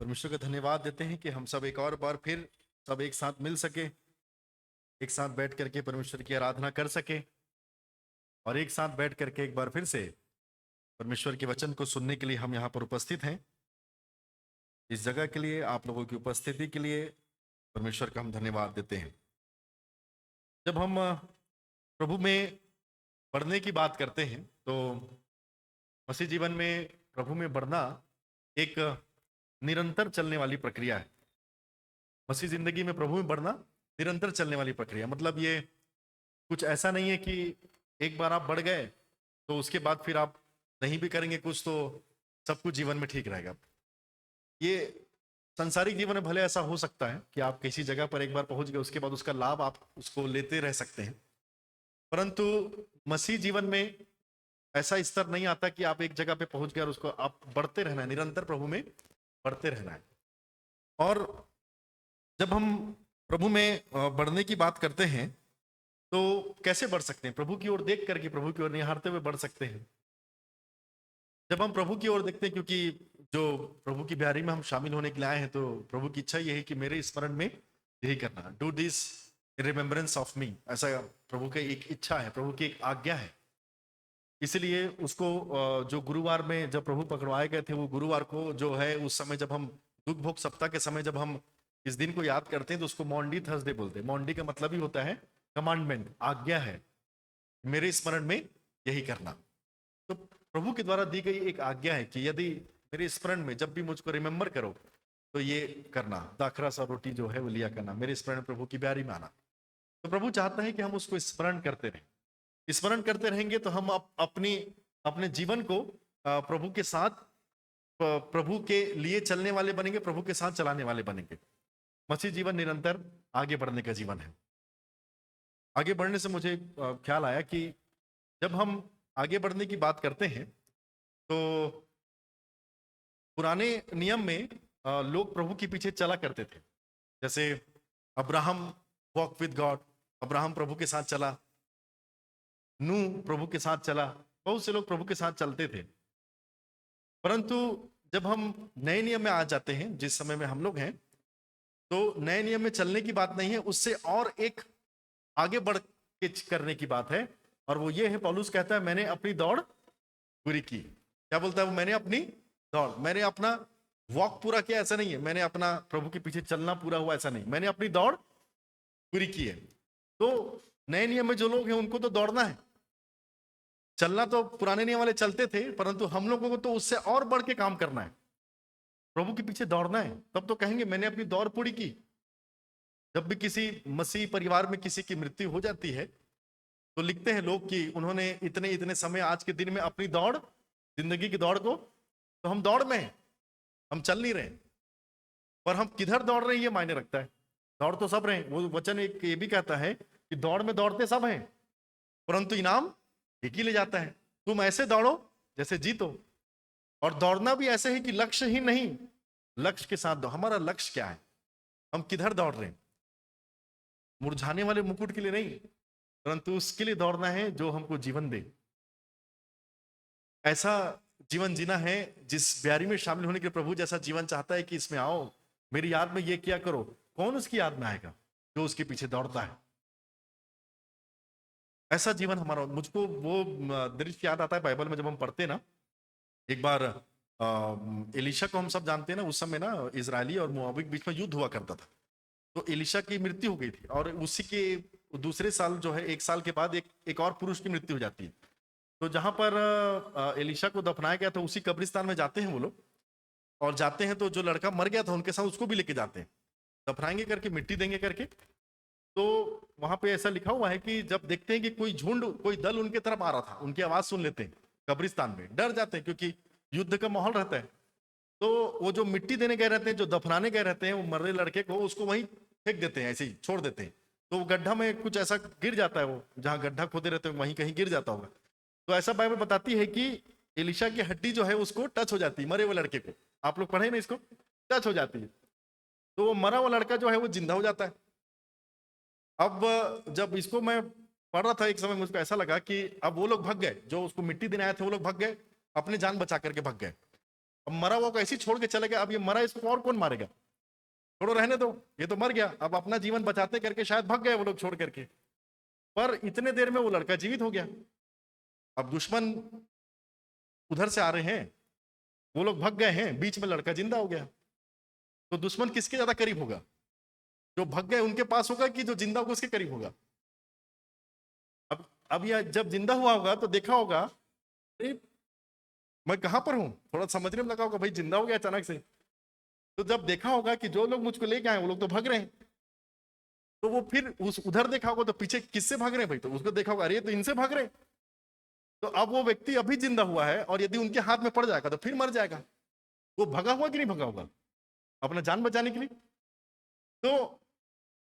परमेश्वर का धन्यवाद देते हैं कि हम सब एक और बार फिर सब एक साथ मिल सके, एक साथ बैठ करके परमेश्वर की आराधना कर सके और एक साथ बैठ करके एक बार फिर से परमेश्वर के वचन को सुनने के लिए हम यहाँ पर उपस्थित हैं। इस जगह के लिए, आप लोगों की उपस्थिति के लिए परमेश्वर का हम धन्यवाद देते हैं। जब हम प्रभु में बढ़ने की बात करते हैं तो मसीह जीवन में प्रभु में बढ़ना एक निरंतर चलने वाली प्रक्रिया है। मसीह जिंदगी में प्रभु में बढ़ना निरंतर चलने वाली प्रक्रिया, मतलब ये कुछ ऐसा नहीं है कि एक बार आप बढ़ गए तो उसके बाद फिर आप नहीं भी करेंगे कुछ तो सब कुछ जीवन में ठीक रहेगा। ये संसारिक जीवन में भले ऐसा हो सकता है कि आप किसी जगह पर एक बार पहुंच गए, उसके बाद उसका लाभ आप उसको लेते रह सकते हैं, परंतु मसीह जीवन में ऐसा स्तर नहीं आता कि आप एक जगह पे पहुंच गए और उसको आप बढ़ते रहना है, निरंतर प्रभु में बढ़ते रहना है। और जब हम प्रभु में बढ़ने की बात करते हैं तो कैसे बढ़ सकते हैं? प्रभु की ओर देख करके, प्रभु की ओर निहारते हुए बढ़ सकते हैं। जब हम प्रभु की ओर देखते हैं, क्योंकि जो प्रभु की ब्यारी में हम शामिल होने के लिए आए हैं, तो प्रभु की इच्छा ये है कि मेरे स्मरण में यही करना, do this in remembrance of me, ऐसा प्रभु की एक इच्छा है, प्रभु की एक आज्ञा है। इसलिए उसको जो गुरुवार में जब प्रभु पकड़वाए गए थे, वो गुरुवार को जो है उस समय जब हम दुख भोग सप्ताह के समय जब हम इस दिन को याद करते हैं तो उसको मॉन्डी थर्सडे बोलते हैं। मॉन्डी का मतलब ही होता है कमांडमेंट, आज्ञा है, मेरे स्मरण में यही करना। तो प्रभु के द्वारा दी गई एक आज्ञा है कि यदि मेरे स्मरण में जब भी मुझको रिमेम्बर करो तो ये करना, दाखरा सा रोटी जो है वो लिया करना, मेरे स्मरण में प्रभु की ब्यारी में आना। तो प्रभु चाहता है कि हम उसको स्मरण करते रहें। स्मरण करते रहेंगे तो हम अपनी अपने जीवन को प्रभु के साथ, प्रभु के लिए चलने वाले बनेंगे, प्रभु के साथ चलाने वाले बनेंगे। मसीह जीवन निरंतर आगे बढ़ने का जीवन है। आगे बढ़ने से मुझे ख्याल आया कि जब हम आगे बढ़ने की बात करते हैं तो पुराने नियम में लोग प्रभु के पीछे चला करते थे। जैसे Abraham walk with God, Abraham प्रभु के साथ चला, नू प्रभु के साथ चला, बहुत से लोग प्रभु के साथ चलते थे। परंतु जब हम नए नियम में आ जाते हैं, जिस समय में हम लोग हैं, तो नए नियम में चलने की बात नहीं है, उससे और एक आगे बढ़ के करने की बात है। और वो ये है, पौलुस कहता है मैंने अपनी दौड़ पूरी की। क्या बोलता है वो? मैंने अपनी दौड़, मैंने अपना वॉक पूरा किया, ऐसा नहीं है मैंने अपना प्रभु के पीछे चलना पूरा हुआ, ऐसा नहीं, मैंने अपनी दौड़ पूरी की है। तो नए नियम में जो लोग हैं उनको तो दौड़ना है, चलना तो पुराने नियम वाले चलते थे, परंतु हम लोगों को तो उससे और बढ़ के काम करना है, प्रभु के पीछे दौड़ना है। तब तो कहेंगे मैंने अपनी दौड़ पूरी की। जब भी किसी मसीह परिवार में किसी की मृत्यु हो जाती है तो लिखते हैं लोग कि उन्होंने इतने इतने समय आज के दिन में अपनी दौड़, जिंदगी की दौड़ को, तो हम दौड़ में हैं, हम चल नहीं रहे, पर हम किधर दौड़ रहे हैं ये मायने रखता है। दौड़ तो सब रहे, वो वचन एक ये भी कहता है कि दौड़ में दौड़ते सब हैं परंतु इनाम एक ही ले जाता है। तुम ऐसे दौड़ो जैसे जीतो, और दौड़ना भी ऐसे है कि लक्ष्य ही नहीं, लक्ष्य के साथ दो। हमारा लक्ष्य क्या है, हम किधर दौड़ रहे हैं? मुरझाने वाले मुकुट के लिए नहीं, परंतु उसके लिए दौड़ना है जो हमको जीवन दे। ऐसा जीवन जीना है जिस ब्यारी में शामिल होने के प्रभु जैसा जीवन चाहता है कि इसमें आओ, मेरी याद में ये किया करो। कौन उसकी याद में आएगा? जो उसके पीछे दौड़ता है। ऐसा जीवन हमारा, मुझको वो दृश्य याद आता है बाइबल में जब हम पढ़ते ना। एक बार एलिशा को हम सब जानते हैं ना, उस समय ना इजरायली और मोआबी के बीच में युद्ध हुआ करता था। तो एलिशा की मृत्यु हो गई थी और उसी के दूसरे साल जो है, एक साल के बाद एक और पुरुष की मृत्यु हो जाती है। तो जहां पर एलिशा को दफनाया गया था उसी कब्रिस्तान में जाते हैं वो लोग, और जाते हैं तो जो लड़का मर गया था उनके साथ उसको भी लेके जाते हैं, दफनाएंगे करके, मिट्टी देंगे करके। तो वहां पे ऐसा लिखा हुआ है कि जब देखते हैं कि कोई झुंड, कोई दल उनके तरफ आ रहा था, उनकी आवाज सुन लेते हैं कब्रिस्तान में, डर जाते हैं क्योंकि युद्ध का माहौल रहता है। तो वो जो मिट्टी देने गए रहते हैं, जो दफनाने गए रहते हैं, वो मर रहे लड़के को उसको वहीं फेंक देते हैं, ऐसे ही छोड़ देते हैं। तो वो गड्ढा में कुछ ऐसा गिर जाता है, वो जहाँ गड्ढा खोदे रहते हैं वहीं कहीं गिर जाता होगा। तो ऐसा बाइबल बताती है कि एलिशा की हड्डी जो है उसको टच हो जाती है, मरे हुए लड़के को। आप लोग पढ़े ना इसको, टच हो जाती है, तो वो मरा हुआ लड़का जो है वो जिंदा हो जाता है। अब जब इसको मैं पढ़ रहा था एक समय, मुझको ऐसा लगा कि अब वो लोग भाग गए, जो उसको मिट्टी देने आए थे वो लोग भाग गए, अपनी जान बचा करके भाग गए। अब मरा हुआ को ऐसे ही छोड़ के चले गए, अब ये मरा, इसको और कौन मारेगा, छोड़ो रहने दो, ये तो मर गया। अब अपना जीवन बचाते करके शायद भाग गए वो लोग छोड़ करके, पर इतने देर में वो लड़का जीवित हो गया। अब दुश्मन उधर से आ रहे हैं, वो लोग भाग गए हैं, बीच में लड़का जिंदा हो गया। तो दुश्मन किसके ज्यादा करीब होगा, जो भाग गए उनके पास होगा कि जो जिंदा होगा उसके करीब होगा? अब यह जब जिंदा हुआ होगा तो देखा होगा, अरे मैं कहां पर हूं, थोड़ा समझने में लगा होगा, भाई जिंदा हो गया अचानक से। तो जब देखा होगा कि जो लोग मुझको लेके आए वो लोग तो भाग रहे हैं, तो वो फिर उस उधर देखा होगा तो पीछे किससे भाग रहे हैं भाई, तो उसको देखा होगा, अरे तो इनसे भाग रहे हैं। तो अब वो व्यक्ति अभी जिंदा हुआ है और यदि उनके हाथ में पड़ जाएगा तो फिर मर जाएगा। वो भगा हुआ कि नहीं भगा होगा अपना जान बचाने के लिए? तो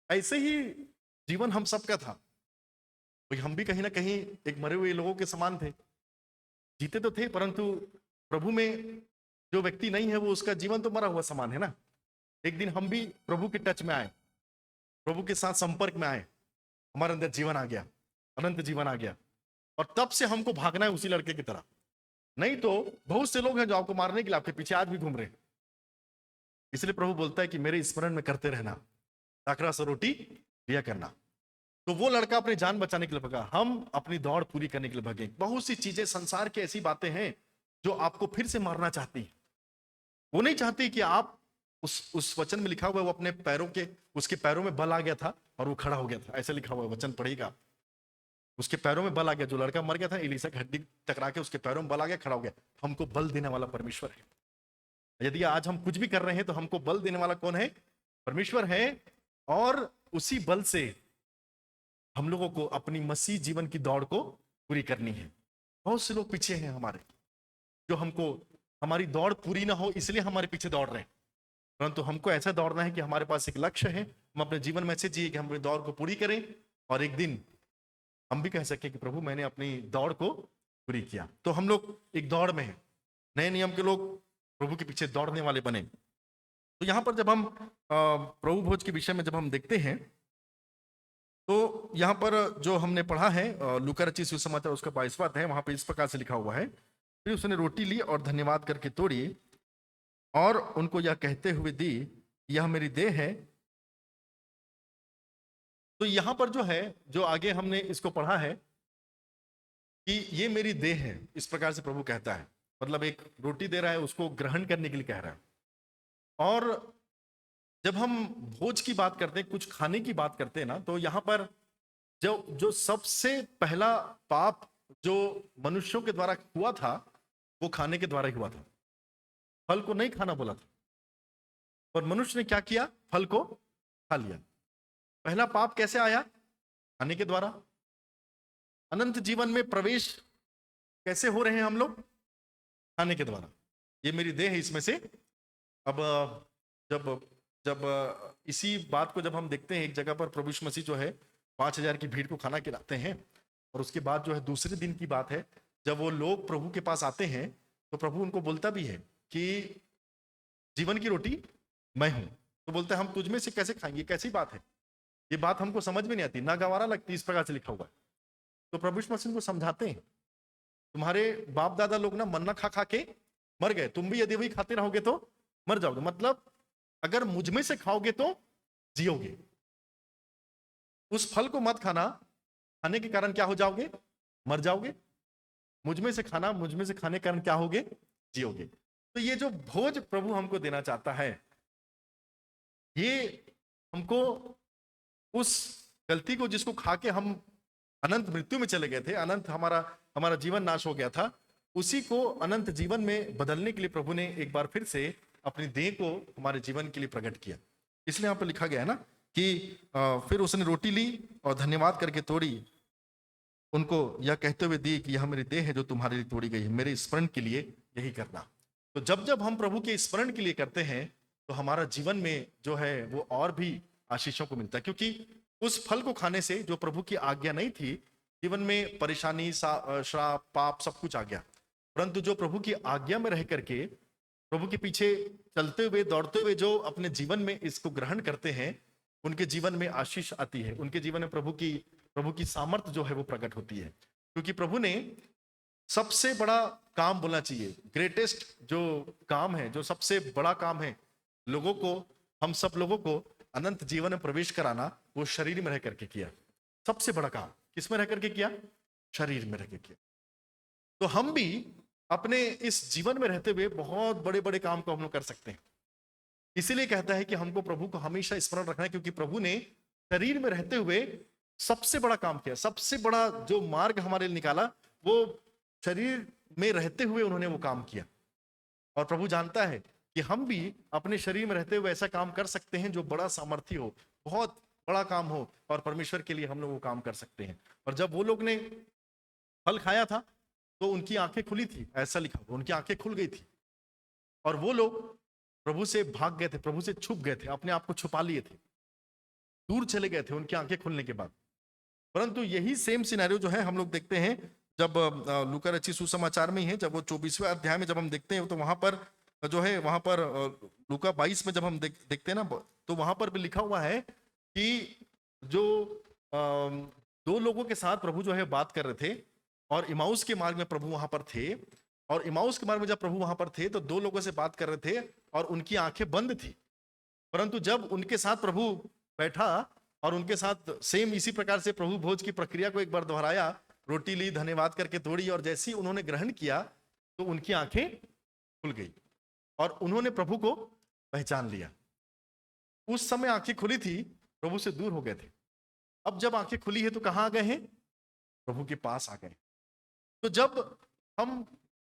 ऐसे ही जीवन हम सबका था, भाई हम भी कहीं ना कहीं एक मरे हुए लोगों के समान थे, जीते तो थे, परंतु प्रभु में जो व्यक्ति नहीं है वो उसका जीवन तो मरा हुआ समान है ना। एक दिन हम भी प्रभु के टच में आए, प्रभु के साथ संपर्क में आए, हमारे अंदर जीवन आ गया, अनंत जीवन आ गया, और तब से हमको भागना है उसी लड़के की तरह। नहीं तो बहुत से लोग हैं जो आपको मारने के लिए आपके पीछे आज भी घूम रहे हैं। इसलिए प्रभु बोलता है कि मेरे स्मरण में करते रहना, दाखरा सा रोटी लिया करना। तो वो लड़का अपनी जान बचाने के लिए भागा, हम अपनी दौड़ पूरी करने के लिए भागे। बहुत सी चीजें संसार की ऐसी बातें हैं जो आपको फिर से मारना चाहती है। वो नहीं चाहती कि आप उस वचन में लिखा हुआ है, वो अपने पैरों के, उसके पैरों में बल आ गया था और वो खड़ा हो गया था, ऐसा लिखा हुआ है, वचन पढ़ेगा, उसके पैरों में बल आ गया। जो लड़का मर गया था एलीसा की हड्डी टकरा के उसके पैरों में बल आ गया, खड़ा हो गया। हमको बल देने वाला परमेश्वर है। यदि आज हम कुछ भी कर रहे हैं तो हमको बल देने वाला कौन है? परमेश्वर है। और उसी बल से हम लोगों को अपनी मसीह जीवन की दौड़ को पूरी करनी है। बहुत से लोग पीछे हैं हमारे, जो हमको, हमारी दौड़ पूरी ना हो इसलिए हमारे पीछे दौड़ रहे हैं, परंतु हमको ऐसा दौड़ना है कि हमारे पास एक लक्ष्य है, हम अपने जीवन में ऐसे जिए कि हम अपनी दौड़ को पूरी करें और एक दिन हम भी कह सके कि प्रभु मैंने अपनी दौड़ को पूरी किया। तो हम लोग एक दौड़ में हैं, नए नियम के लोग प्रभु के पीछे दौड़ने वाले बने। तो यहां पर जब हम प्रभु भोज के विषय में जब हम देखते हैं तो यहां पर जो हमने पढ़ा है लूका रचित सुसमाचार उसका 22वां अध्याय, वहां पे इस प्रकार से लिखा हुआ है, फिर उसने रोटी ली और धन्यवाद करके तोड़ी और उनको यह कहते हुए दी, यह मेरी देह है। तो यहां पर जो है, जो आगे हमने इसको पढ़ा है कि ये मेरी देह है, इस प्रकार से प्रभु कहता है, मतलब एक रोटी दे रहा है, उसको ग्रहण करने के लिए कह रहा है। और जब हम भोज की बात करते हैं, कुछ खाने की बात करते हैं ना, तो यहां पर जो जो सबसे पहला पाप जो मनुष्यों के द्वारा हुआ था वो खाने के द्वारा ही हुआ था। फल को नहीं खाना बोला था, और मनुष्य ने क्या किया? फल को खा लिया। पहला पाप कैसे आया? खाने के द्वारा। अनंत जीवन में प्रवेश कैसे हो रहे हैं हम लोग? खाने के द्वारा। ये मेरी देह है, इसमें से। अब जब जब इसी बात को जब हम देखते हैं, एक जगह पर प्रभु यीशु मसीह जो है 5,000 की भीड़ को खाना खिलाते हैं, और उसके बाद जो है दूसरे दिन की बात है, जब वो लोग प्रभु के पास आते हैं तो प्रभु उनको बोलता भी है कि जीवन की रोटी मैं हूं। तो बोलते हैं हम तुझ में से कैसे खाएंगे? कैसी बात है ये? बात हमको समझ में नहीं आती, ना गवारा लगती, इस प्रकार से लिखा हुआ है। तो प्रभु यीशु मसीह को समझाते हैं, तुम्हारे बाप दादा लोग ना मन्ना खा खा के मर गए, तुम भी यदि वही खाते रहोगे तो मर जाओगे। मतलब अगर मुझ में से खाओगे तो जियोगे। उस फल को मत खाना, खाने के कारण क्या हो जाओगे? मर जाओगे। मुझ में से खाना, मुझ में से खाने के कारण क्या होगे? जियोगे। तो ये जो भोज प्रभु हमको देना चाहता है, ये हमको उस गलती को जिसको खा के हम अनंत मृत्यु में चले गए थे, अनंत हमारा हमारा जीवन नाश हो गया था, उसी को अनंत जीवन में बदलने के लिए प्रभु ने एक बार फिर से अपनी देह को हमारे जीवन के लिए प्रकट किया। इसलिए यहाँ पर लिखा गया है ना कि फिर उसने रोटी ली और धन्यवाद करके तोड़ी, उनको यह कहते हुए दी कि यह मेरी देह है जो तुम्हारे लिए तोड़ी गई है, मेरे स्मरण के लिए यही करना। तो जब जब हम प्रभु के स्मरण के लिए करते हैं तो हमारा जीवन में जो है वो और भी आशीषों को मिलता है, क्योंकि उस फल को खाने से जो प्रभु की आज्ञा नहीं थी, जीवन में परेशानी, श्राप, पाप सब कुछ आ गया। परंतु जो प्रभु की आज्ञा में रह करके प्रभु के पीछे चलते हुए, दौड़ते हुए जो अपने जीवन में इसको ग्रहण करते हैं, उनके जीवन में आशीष आती है, उनके जीवन में प्रभु की सामर्थ्य जो है वो प्रकट होती है। क्योंकि प्रभु ने सबसे बड़ा काम बोलना चाहिए, ग्रेटेस्ट जो काम है, जो सबसे बड़ा काम है लोगों को, हम सब लोगों को अनंत जीवन में प्रवेश कराना, वो शरीर में रह करके किया। सबसे बड़ा काम किस में रह करके किया? शरीर में रह के किया। तो हम भी अपने इस जीवन में रहते हुए बहुत बड़े बड़े काम को हम लोग कर सकते हैं। इसीलिए कहता है कि हमको प्रभु को हमेशा स्मरण रखना है, क्योंकि प्रभु ने शरीर में रहते हुए सबसे बड़ा काम किया, सबसे बड़ा जो मार्ग हमारे लिए निकाला, वो शरीर में रहते हुए उन्होंने वो काम किया। और प्रभु जानता है कि हम भी अपने शरीर में रहते हुए ऐसा काम कर सकते हैं जो बड़ा सामर्थ्य हो, बहुत बड़ा काम हो, और परमेश्वर के लिए हम लोग वो काम कर सकते हैं। और जब वो लोग ने फल खाया था तो उनकी आंखें खुली थी, ऐसा लिखा हुआ, उनकी आंखें खुल गई थी। और वो लोग प्रभु से भाग गए थे, प्रभु से छुप गए थे, अपने आप को छुपा लिए थे, दूर चले गए थे उनकी आंखें खुलने के बाद। परंतु यही सेम सिनेरियो जो है हम लोग देखते हैं जब लूका रचित सुसमाचार में ही है, जब वो 24वें अध्याय में जब हम देखते हैं तो वहां पर जो है, वहां पर लूका 22 में जब हम देखते हैं ना, तो वहां पर भी लिखा हुआ है कि जो दो लोगों के साथ प्रभु जो है बात कर रहे थे, और इमाउस के मार्ग में प्रभु वहां पर थे, और इमाउस के मार्ग में जब प्रभु वहां पर थे तो दो लोगों से बात कर रहे थे और उनकी आंखें बंद थी। परंतु जब उनके साथ प्रभु बैठा और उनके साथ सेम इसी प्रकार से प्रभु भोज की प्रक्रिया को एक बार दोहराया, रोटी ली, धन्यवाद करके तोड़ी, और जैसे ही उन्होंने ग्रहण किया तो उनकी आंखें खुल गई और उन्होंने प्रभु को पहचान लिया। उस समय आंखें खुली थी, प्रभु से दूर हो गए थे। अब जब आंखें खुली है तो कहां आ गए हैं? प्रभु के पास आ गए। तो जब हम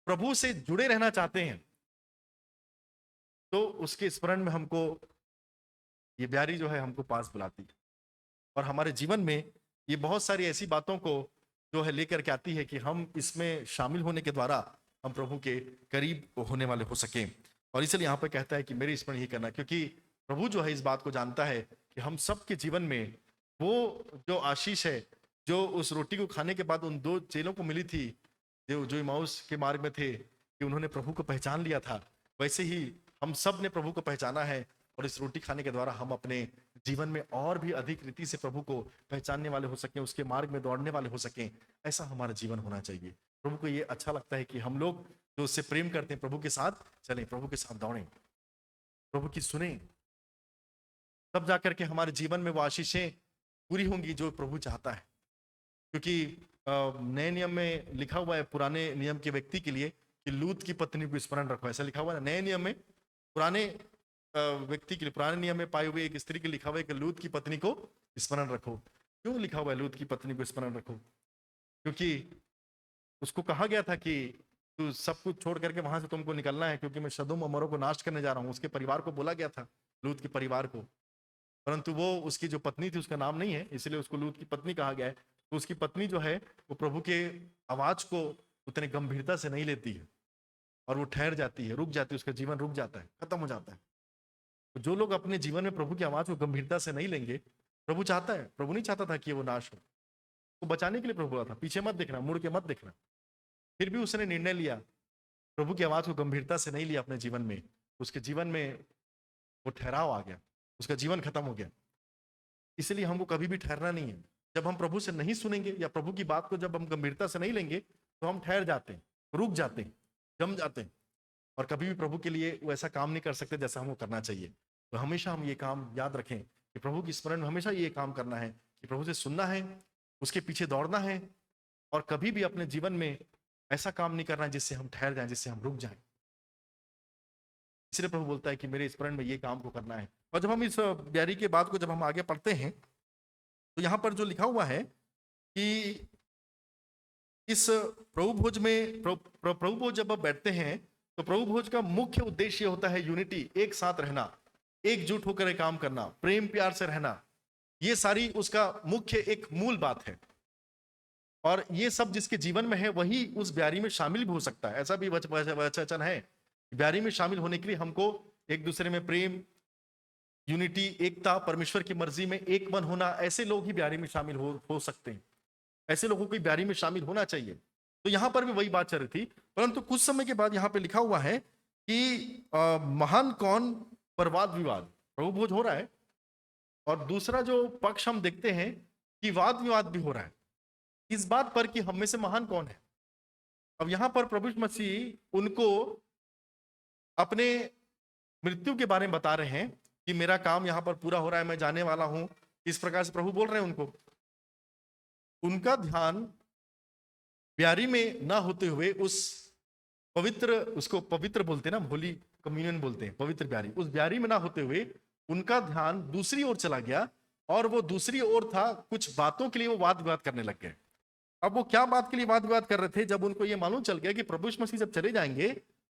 प्रभु से जुड़े रहना चाहते हैं तो उसके स्मरण में हमको ये ब्यारी जो है हमको पास बुलाती है, और हमारे जीवन में ये बहुत सारी ऐसी बातों को जो है लेकर के आती है कि हम इसमें शामिल होने के द्वारा हम प्रभु के करीब होने वाले हो सकें। और इसलिए यहाँ पर कहता है कि मेरे स्मरण ही करना, क्योंकि प्रभु जो है इस बात को जानता है कि हम सबके जीवन में वो जो आशीष है, जो उस रोटी को खाने के बाद उन दो चेलों को मिली थी जो इमाउस के मार्ग में थे, कि उन्होंने प्रभु को पहचान लिया था, वैसे ही हम सब ने प्रभु को पहचाना है। और इस रोटी खाने के द्वारा हम अपने जीवन में और भी अधिक रीति से प्रभु को पहचानने वाले हो सकें, उसके मार्ग में दौड़ने वाले हो सकें। ऐसा हमारा जीवन होना चाहिए। प्रभु को ये अच्छा लगता है कि हम लोग जो उससे प्रेम करते हैं प्रभु के साथ चलें, प्रभु के साथ दौड़ें, प्रभु की सुने, तब जाकर के हमारे जीवन में वो आशीषें पूरी होंगी जो प्रभु चाहता है। क्योंकि नए नियम में लिखा हुआ है पुराने नियम के व्यक्ति के लिए कि लूत की पत्नी को स्मरण रखो, ऐसा लिखा हुआ है नए नियम में। पुराने व्यक्ति के लिए, पुराने नियम में पाई हुई एक स्त्री के लिखा हुआ है कि लूत की पत्नी को स्मरण रखो। क्यों लिखा हुआ है लूत की पत्नी को स्मरण रखो? क्योंकि उसको कहा गया था कि तू सब कुछ छोड़ करके वहां से तुमको निकलना है, क्योंकि मैं सदोम और अमोरा को नाश करने जा रहा हूँ। उसके परिवार को बोला गया था, लूत के परिवार को, परंतु वो उसकी जो पत्नी थी उसका नाम नहीं है, इसलिए उसको लूत की पत्नी कहा गया है। तो उसकी पत्नी जो है वो प्रभु के आवाज को उतने गंभीरता से नहीं लेती है, और वो ठहर जाती है, रुक जाती है, उसका जीवन रुक जाता है, खत्म हो जाता है। तो जो लोग अपने जीवन में प्रभु की आवाज को गंभीरता से नहीं लेंगे, प्रभु चाहता है, प्रभु नहीं चाहता था कि वो नाश हो, वो बचाने के लिए प्रभु बोला था पीछे मत देखना, मुड़ के मत देखना। फिर भी उसने निर्णय लिया, प्रभु की आवाज को गंभीरता से नहीं लिया अपने जीवन में, उसके जीवन में वो ठहराव आ गया, उसका जीवन खत्म हो गया। इसलिए हमको कभी भी ठहरना नहीं है। जब हम प्रभु से नहीं सुनेंगे या प्रभु की बात को जब हम गंभीरता से नहीं लेंगे तो हम ठहर जाते हैं, रुक जाते हैं, जम जाते हैं, और कभी भी प्रभु के लिए वैसा काम नहीं कर सकते जैसा हमको करना चाहिए। तो हमेशा हम ये काम याद रखें कि प्रभु की स्मरण में हमेशा ये काम करना है कि प्रभु से सुनना है, उसके पीछे दौड़ना है, और कभी भी अपने जीवन में ऐसा काम नहीं करना है जिससे हम ठहर जाएं, जिससे हम रुक जाएं। इसलिए प्रभु बोलता है कि मेरे स्मरण में ये काम को करना है। और जब हम इस ब्यारी के बात को जब हम आगे पढ़ते हैं तो यहाँ पर जो लिखा हुआ है कि इस प्रभु भोज में प्रभु भोज जब आप बैठते हैं तो प्रभु भोज का मुख्य उद्देश्य होता है यूनिटी, एक साथ रहना, एकजुट होकर एक काम करना, प्रेम प्यार से रहना। ये सारी उसका मुख्य एक मूल बात है, और ये सब जिसके जीवन में है वही उस ब्यारी में शामिल भी हो सकता है। ऐसा भी वचन है, ब्यारी में शामिल होने के लिए हमको एक दूसरे में प्रेम, यूनिटी, एकता, परमेश्वर की मर्जी में एक मन होना, ऐसे लोग ही ब्यारी में शामिल हो सकते हैं, ऐसे लोगों को ब्यारी में शामिल होना चाहिए। तो यहां पर भी वही बात चल रही थी। परंतु कुछ समय के बाद यहां पे लिखा हुआ है कि महान कौन पर वाद विवाद, प्रभु भोज हो रहा है और दूसरा जो पक्ष हम देखते हैं कि वाद विवाद भी हो रहा है इस बात पर कि हम में से महान कौन है। अब यहां पर प्रभु यीशु मसीह उनको अपने मृत्यु के बारे में बता रहे हैं कि मेरा काम यहां पर पूरा हो रहा है, मैं जाने वाला हूं। इस प्रकार से प्रभु बोल रहे हैं उनको। उनका ध्यान ब्यारी में ना होते हुए उस पवित्र, उसको पवित्र बोलते हैं ना, होली कम्युनियन बोलते हैं, पवित्र ब्यारी, उस ब्यारी में ना होते हुए उनका ध्यान दूसरी ओर चला गया। और वो दूसरी ओर था, कुछ बातों के लिए वो वाद विवाद करने लग गए। अब वो क्या बात के लिए वाद विवाद कर रहे थे? जब उनको ये मालूम चल गया कि प्रभु यीशु मसीह जब चले जाएंगे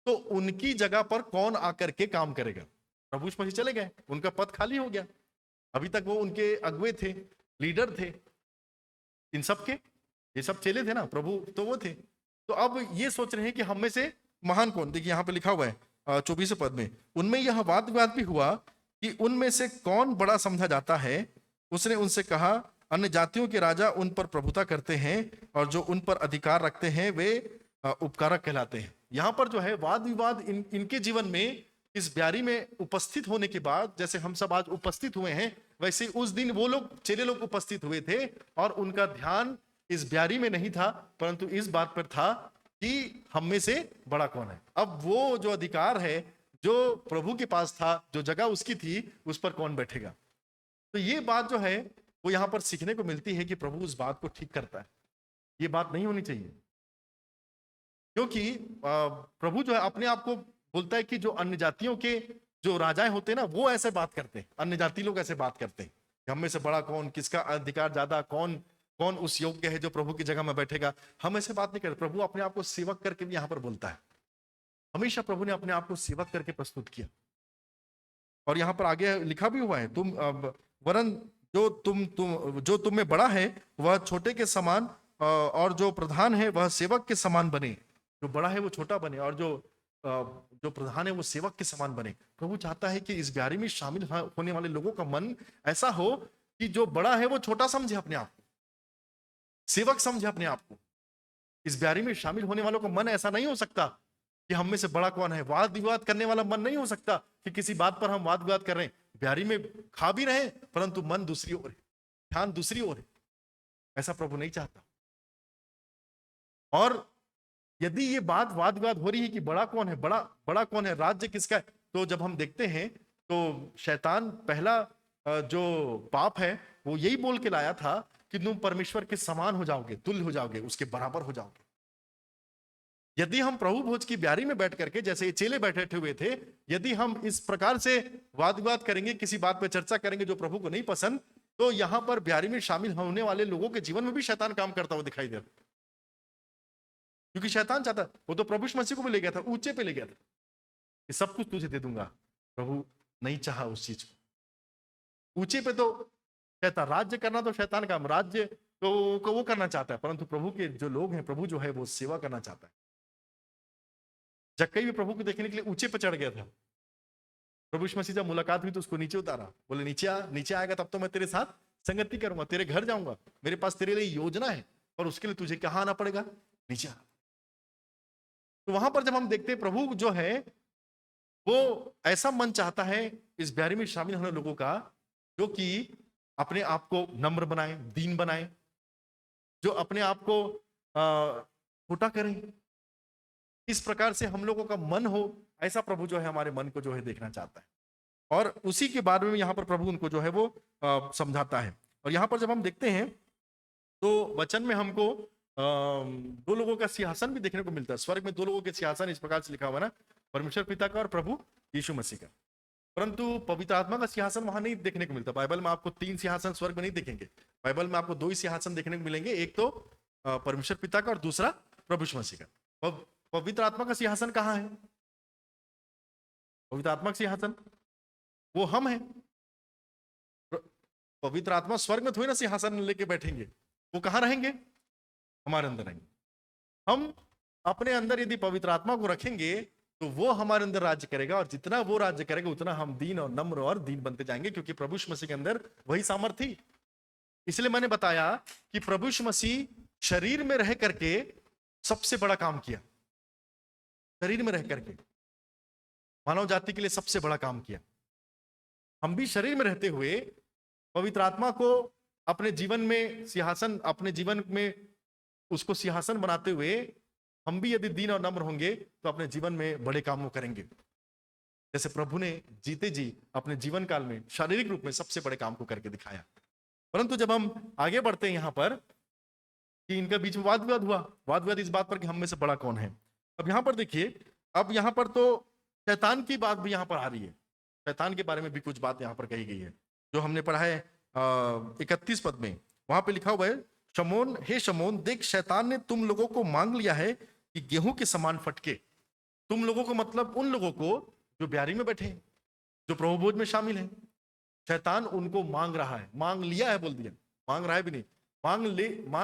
तो उनकी जगह पर कौन आकर के काम करेगा। प्रभु यीशु मसीह चले गए, उनका पद खाली हो गया। अभी तक वो उनके अगुवे थे, लीडर थे इन सब के, ये सब चेले थे ना, प्रभु तो वो थे। तो अब ये सोच रहे हैं कि हम में से महान कौन। देखिए यहाँ पे लिखा हुआ है 24 पद में, उनमें यह वाद विवाद भी हुआ कि उनमें से कौन बड़ा समझा जाता है। उसने उनसे कहा, अन्य जातियों के राजा उन पर प्रभुता करते हैं और जो उन पर अधिकार रखते हैं वे उपकारक कहलाते हैं। यहाँ पर जो है वाद विवाद इनके जीवन में इस ब्यारी में उपस्थित होने के बाद, जैसे हम सब आज उपस्थित हुए हैं, वैसे उस दिन वो लोग, चेले लोग उपस्थित हुए थे और उनका ध्यान इस ब्यारी में नहीं था, परंतु इस बात पर था कि हम में से बड़ा कौन है। अब वो जो अधिकार है जो प्रभु के पास था, जो जगह उसकी थी, उस पर कौन बैठेगा। तो ये बात जो है वो यहां पर सीखने को मिलती है कि प्रभु उस बात को ठीक करता है। ये बात नहीं होनी चाहिए, क्योंकि प्रभु जो है अपने आप को बोलता है कि जो अन्य जातियों के जो राजाएं होते हैं ना, वो ऐसे बात करते हैं, अन्य जाति लोग ऐसे बात करते हैं कि हम में से बड़ा कौन, किसका अधिकार ज्यादा, कौन कौन उस योग्य है जो प्रभु की जगह में बैठेगा। हम ऐसे बात नहीं करते। प्रभु अपने आप को सेवक करके भी यहां पर बोलता है। हमेशा प्रभु ने अपने आप को सेवक करके प्रस्तुत किया। और यहां पर आगे लिखा भी हुआ है, तुम वरन जो तुम में बड़ा है वह छोटे के समान, और जो प्रधान है वह सेवक के समान बने। जो बड़ा है वो छोटा बने और जो प्रधान है वो सेवक के समान बने। प्रभु चाहता है कि इस ब्यारी में शामिल होने वाले लोगों का मन ऐसा हो कि जो बड़ा है वो छोटा समझे अपने आप को, सेवक समझे अपने आप को। इस ब्यारी में शामिल होने वालों का मन ऐसा नहीं हो सकता कि हम में से बड़ा कौन है। वाद विवाद करने वाला मन नहीं हो सकता कि किसी बात पर हम वाद विवाद कर रहे हैं, ब्यारी में खा भी रहे परंतु मन दूसरी ओर है, ध्यान दूसरी ओर है। ऐसा प्रभु नहीं चाहता। और यदि ये बात वाद विवाद हो रही है कि बड़ा कौन है, बड़ा कौन है, राज्य किसका है, तो जब हम देखते हैं तो शैतान पहला जो पाप है वो यही बोल के लाया था कि तुम परमेश्वर के समान हो जाओगे, तुल्य हो जाओगे, उसके बराबर हो जाओगे। यदि हम प्रभु भोज की ब्यारी में बैठ करके, जैसे ये चेले बैठे हुए थे, यदि हम इस प्रकार से वाद विवाद करेंगे, किसी बात पर चर्चा करेंगे जो प्रभु को नहीं पसंद, तो यहां पर ब्यारी में शामिल होने वाले लोगों के जीवन में भी शैतान काम करता हुआ दिखाई दे रहा। क्योंकि शैतान चाहता, वो तो प्रभु यीशु मसीह को भी ले गया था, ऊंचे पे ले गया था कि सब कुछ तुझे दे दूंगा। प्रभु नहीं चाहा उस चीज को। ऊंचे पे तो शैतान, राज्य करना तो शैतान का, राज्य तो वो करना चाहता है, परंतु प्रभु के जो लोग हैं, प्रभु जो है वो सेवा करना चाहता है। जक्कई भी प्रभु को देखने के लिए ऊंचे पर चढ़ गया था। प्रभु यीशु मसीह जब मुलाकात हुई तो उसको नीचे उतारा, बोले नीचे आएगा तब तो मैं तेरे साथ संगति करूंगा, तेरे घर जाऊंगा, मेरे पास तेरे लिए योजना है, और उसके लिए तुझे कहां आना पड़ेगा, नीचे आना। तो वहां पर जब हम देखते हैं प्रभु जो है वो ऐसा मन चाहता है इस ब्यारी में शामिल होने लोगों का, जो कि अपने आप को नम्र बनाए, दीन बनाए, जो अपने आप को छोटा करें। इस प्रकार से हम लोगों का मन हो, ऐसा प्रभु जो है हमारे मन को जो है देखना चाहता है। और उसी के बारे में यहाँ पर प्रभु उनको जो है वो समझाता है। और यहाँ पर जब हम देखते हैं तो वचन में हमको दो लोगों का सिंहासन भी देखने को मिलता है। स्वर्ग में दो लोगों के सिंहासन इस प्रकार से लिखा हुआ ना, परमेश्वर पिता का और प्रभु यीशु मसीह का। परंतु पवित्र आत्मा का सिंहासन वहां नहीं देखने को मिलता। बाइबल में आपको 3 सिंहासन स्वर्ग में नहीं दिखेंगे। बाइबल में आपको 2 ही सिंहासन देखने को मिलेंगे, एक तो परमेश्वर पिता का और दूसरा प्रभु यीशु मसीह का। पवित्र आत्मा का सिंहासन कहाँ है? पवित्र आत्मा का सिंहासन वो हम हैं। पवित्र आत्मा स्वर्ग में थोड़ी ना सिंहासन लेके बैठेंगे, वो कहाँ रहेंगे? हमारे अंदर रहेंगे। हम अपने अंदर यदि पवित्र आत्मा को रखेंगे तो वो हमारे अंदर राज्य करेगा, और जितना वो राज्य करेगा उतना हम दीन और नम्र और दीन बनते जाएंगे, क्योंकि प्रभु यीशु मसीह के अंदर वही सामर्थ्य थी। इसलिए मैंने बताया कि प्रभु यीशु मसीह शरीर में रह करके सबसे बड़ा काम किया। शरीर में रह करके मानव जाति के लिए सबसे बड़ा काम किया। हम भी शरीर में रहते हुए पवित्र आत्मा को अपने जीवन में सिंहासन, अपने जीवन में उसको सिंहासन बनाते हुए हम भी यदि दीन और नम्र होंगे तो अपने जीवन में बड़े कामों करेंगे। जैसे प्रभु ने जीते जी अपने जीवन काल में शारीरिक रूप में सबसे बड़े काम को करके दिखाया। परंतु जब हम आगे बढ़ते हैं यहाँ पर कि इनका बीच में वाद विवाद हुआ, वाद विवाद इस बात पर कि हम में से बड़ा कौन है। अब यहाँ पर देखिए, अब यहाँ पर तो शैतान की बात भी यहाँ पर आ रही है, शैतान के बारे में भी कुछ बात यहाँ पर कही गई है जो हमने पढ़ा है 31 पद में। वहां पे लिखा हुआ है, शमोन, हे शमोन, देख शैतान ने तुम लोगों को मांग लिया है कि गेहूं के समान फटके। तुम लोगों को मतलब उन लोगों को जो ब्यारी में बैठे हैं, जो प्रभु भोज में शामिल हैं। शैतान उनको मांग रहा है, मांग लिया है बोल दिया, मांग रहा है भी नहीं, मांग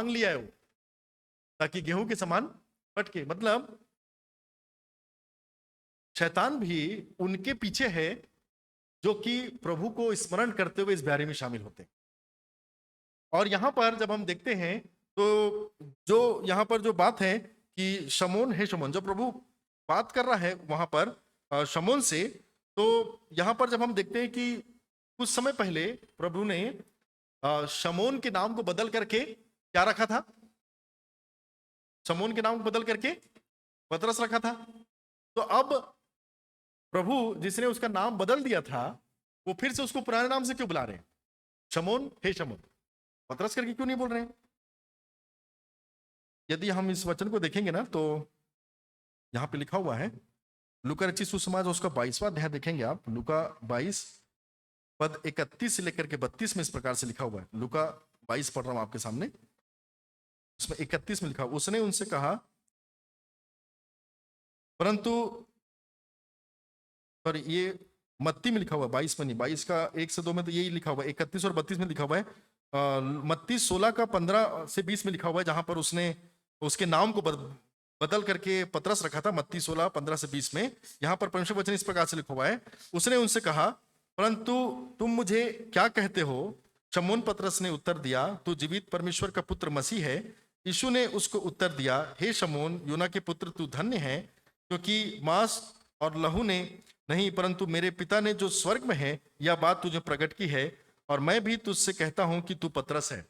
लिया है वो, ताकि गेहूं के समान फटके। मतलब शैतान भी उनके पीछे है जो कि प्रभु को स्मरण करते हुए इस ब्यारी में शामिल होते हैं। और यहां पर जब हम देखते हैं तो जो यहां पर जो बात है कि शमोन, हे शमोन, जो प्रभु बात कर रहा है वहां पर शमोन से, तो यहां पर जब हम देखते हैं कि कुछ समय पहले प्रभु ने शमोन के नाम को बदल करके क्या रखा था? शमोन के नाम को बदल करके पतरस रखा था। तो अब प्रभु जिसने उसका नाम बदल दिया था वो फिर से उसको पुराने नाम से क्यों बुला रहे हैं? शमोन, हे शमोन, पतरस करके क्यों नहीं बोल रहे हैं? यदि हम इस वचन को देखेंगे ना तो यहां पे लिखा हुआ है, लूका रचित सुसमाचार उसका 22वां अध्याय देखेंगे आप, लूका 22 पद 31 से लेकर के 32 में इस प्रकार से लिखा हुआ है। लूका 22 पढ़ रहा हूं आपके सामने, उसमें 31 में लिखा हुआ, उसने उनसे कहा, परंतु सॉरी ये मत्ती में लिखा हुआ है, 22 में नहीं, 22 का 1 से 2 में तो यही लिखा हुआ है, 31 और 32 में लिखा हुआ है। मत्ती 16 का 15 से 20 में लिखा हुआ है, जहां पर उसने उसके नाम को बदल करके पतरस रखा था। मत्ती 16 15 से 20 में यहां पर परमेश्वर वचन इस प्रकार से लिखा हुआ है, उसने उनसे कहा, परंतु तुम मुझे क्या कहते हो? शमौन पतरस ने उत्तर दिया, तू जीवित परमेश्वर का पुत्र मसीह है। यीशु ने उसको उत्तर दिया, हे शमौन, योना के पुत्र, तू धन्य है, क्योंकि मांस और लहू ने नहीं, परंतु मेरे पिता ने जो स्वर्ग में है यह बात तुझे प्रकट की है। और मैं भी तुझसे कहता हूं कि तू पतरस है।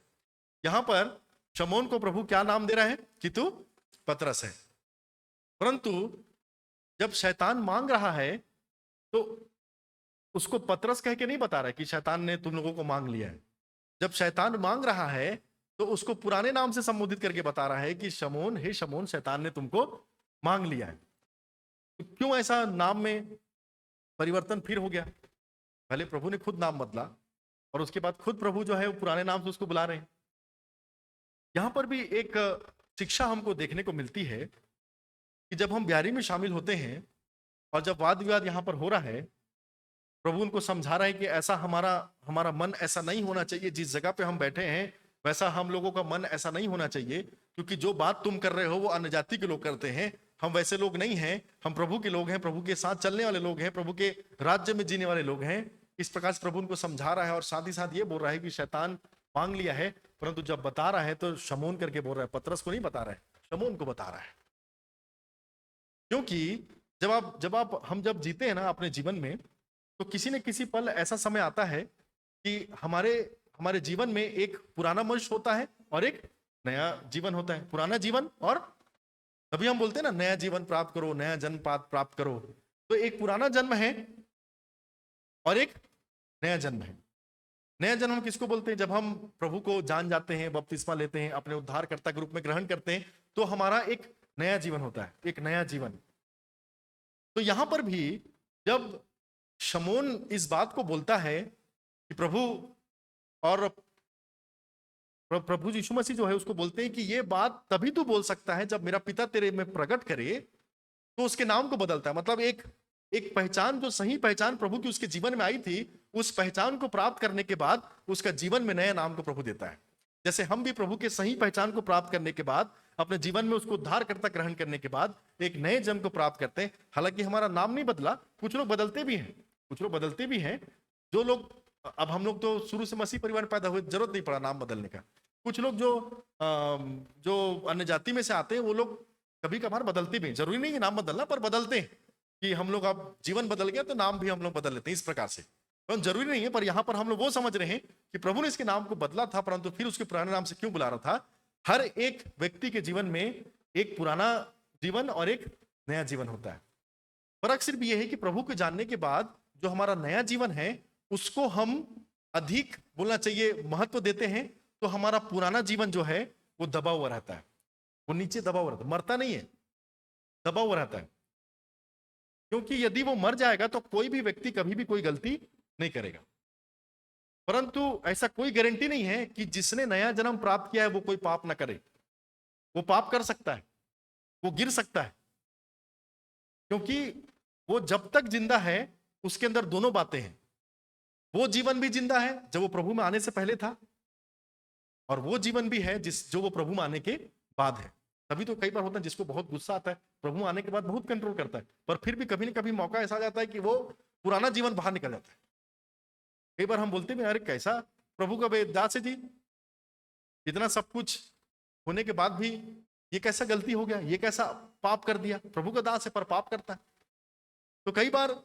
यहां पर शमौन को प्रभु क्या नाम दे रहा है? कि तू पतरस है। परंतु जब शैतान मांग रहा है तो उसको पतरस कह के नहीं बता रहा है कि शैतान ने तुम लोगों को मांग लिया है। जब शैतान मांग रहा है तो उसको पुराने नाम से संबोधित करके बता रहा है कि शमौन, हे शमौन, शैतान ने तुमको मांग लिया है। तो क्यों ऐसा नाम में परिवर्तन फिर हो गया? पहले प्रभु ने खुद नाम बदला और उसके बाद खुद प्रभु जो है वो पुराने नाम से उसको बुला रहे हैं। यहां पर भी एक शिक्षा हमको देखने को मिलती है कि जब हम ब्यारी में शामिल होते हैं और जब वाद विवाद यहां पर हो रहा है, प्रभु उनको समझा रहा है कि ऐसा हमारा मन ऐसा नहीं होना चाहिए। जिस जगह पे हम बैठे हैं वैसा हम लोगों का मन ऐसा नहीं होना चाहिए, क्योंकि जो बात तुम कर रहे हो वो अन्य जाति के लोग करते हैं। हम वैसे लोग नहीं हैं, हम प्रभु के लोग हैं, प्रभु के साथ चलने वाले लोग हैं, प्रभु के राज्य में जीने वाले लोग हैं। इस प्रकार से प्रभु उनको समझा रहा है और साथ ही साथ ये बोल रहा है कि शैतान मांग लिया है। परंतु जब बता रहा है तो शमौन करके बोल रहा है, पतरस को नहीं बता रहा है, शमौन को बता रहा है। क्योंकि हम जब जीते हैं ना अपने जीवन में, तो किसी न किसी पल ऐसा समय आता है कि हमारे जीवन में एक पुराना मनुष्य होता है और एक नया जीवन होता है। पुराना जीवन, और तभी हम बोलते हैं ना नया जीवन प्राप्त करो, नया जन्म प्राप्त करो। तो एक पुराना जन्म है और एक नया जन्म है। नया जन्म हम किसको बोलते हैं? जब हम प्रभु को जान जाते हैं, बपतिस्मा लेते हैं, अपने उद्धारकर्ता के रूप में ग्रहण करते हैं, तो हमारा एक नया जीवन होता है, एक नया जीवन। तो यहां पर भी जब शमौन इस बात को बोलता है कि प्रभु यीशु मसीह जो है उसको बोलते हैं कि ये बात तभी तू बोल सकता है जब मेरा पिता तेरे में प्रकट करे, तो उसके नाम को बदलता है। मतलब एक पहचान, जो सही पहचान प्रभु की उसके जीवन में आई थी, उस पहचान को प्राप्त करने के बाद उसका जीवन में नया नाम को प्रभु देता है। जैसे हम भी प्रभु के सही पहचान को प्राप्त करने के बाद अपने जीवन में उसको उद्धारकर्ता ग्रहण करने के बाद एक नए जन्म को प्राप्त करते हैं। हालांकि हमारा नाम नहीं बदला, कुछ लोग बदलते भी हैं, जो लोग, अब हम लोग तो शुरू से मसीह परिवार पैदा हुए, जरूरत नहीं पड़ा नाम बदलने का। कुछ लोग जो अन्य जाति में से आते हैं वो लोग कभी कभार बदलते भी, जरूरी नहीं है नाम बदलना, पर बदलते हैं कि हम लोग अब जीवन बदल गया तो नाम भी हम लोग बदल लेते हैं, इस प्रकार से। तो जरूरी नहीं है, पर यहाँ पर हम लोग वो समझ रहे हैं कि प्रभु ने इसके नाम को बदला था, परंतु फिर उसके पुराने नाम से क्यों बुला रहा था। हर एक व्यक्ति के जीवन में एक पुराना जीवन और एक नया जीवन होता है। फर्क सिर्फ ये है कि प्रभु को जानने के बाद जो हमारा नया जीवन है उसको हम अधिक बोलना चाहिए महत्व देते हैं, तो हमारा पुराना जीवन जो है वो दबा हुआ रहता है, वो नीचे दबा हुआ रहता है, मरता नहीं है, दबा हुआ रहता है। क्योंकि यदि वो मर जाएगा तो कोई भी व्यक्ति कभी भी कोई गलती नहीं करेगा, परंतु ऐसा कोई गारंटी नहीं है कि जिसने नया जन्म प्राप्त किया है वो कोई पाप ना करे। वो पाप कर सकता है, वो गिर सकता है, क्योंकि वो जब तक जिंदा है उसके अंदर दोनों बातें हैं। वो जीवन भी जिंदा है जब वो प्रभु में आने से पहले था, और वो जीवन भी है जो वो प्रभु में आने के बाद है। तभी तो कई बार होता है जिसको बहुत गुस्सा आता है, प्रभु आने के बाद बहुत कंट्रोल करता है, पर फिर भी कभी ना कभी मौका ऐसा आ जाता है कि वो पुराना जीवन बाहर निकल जाता है। कई बार हम बोलते हैं अरे कैसा प्रभु का बेदास है जी, इतना सब कुछ होने के बाद भी ये कैसा गलती हो गया, ये कैसा पाप कर दिया। प्रभु का दास है पर पाप करता है। तो कई बार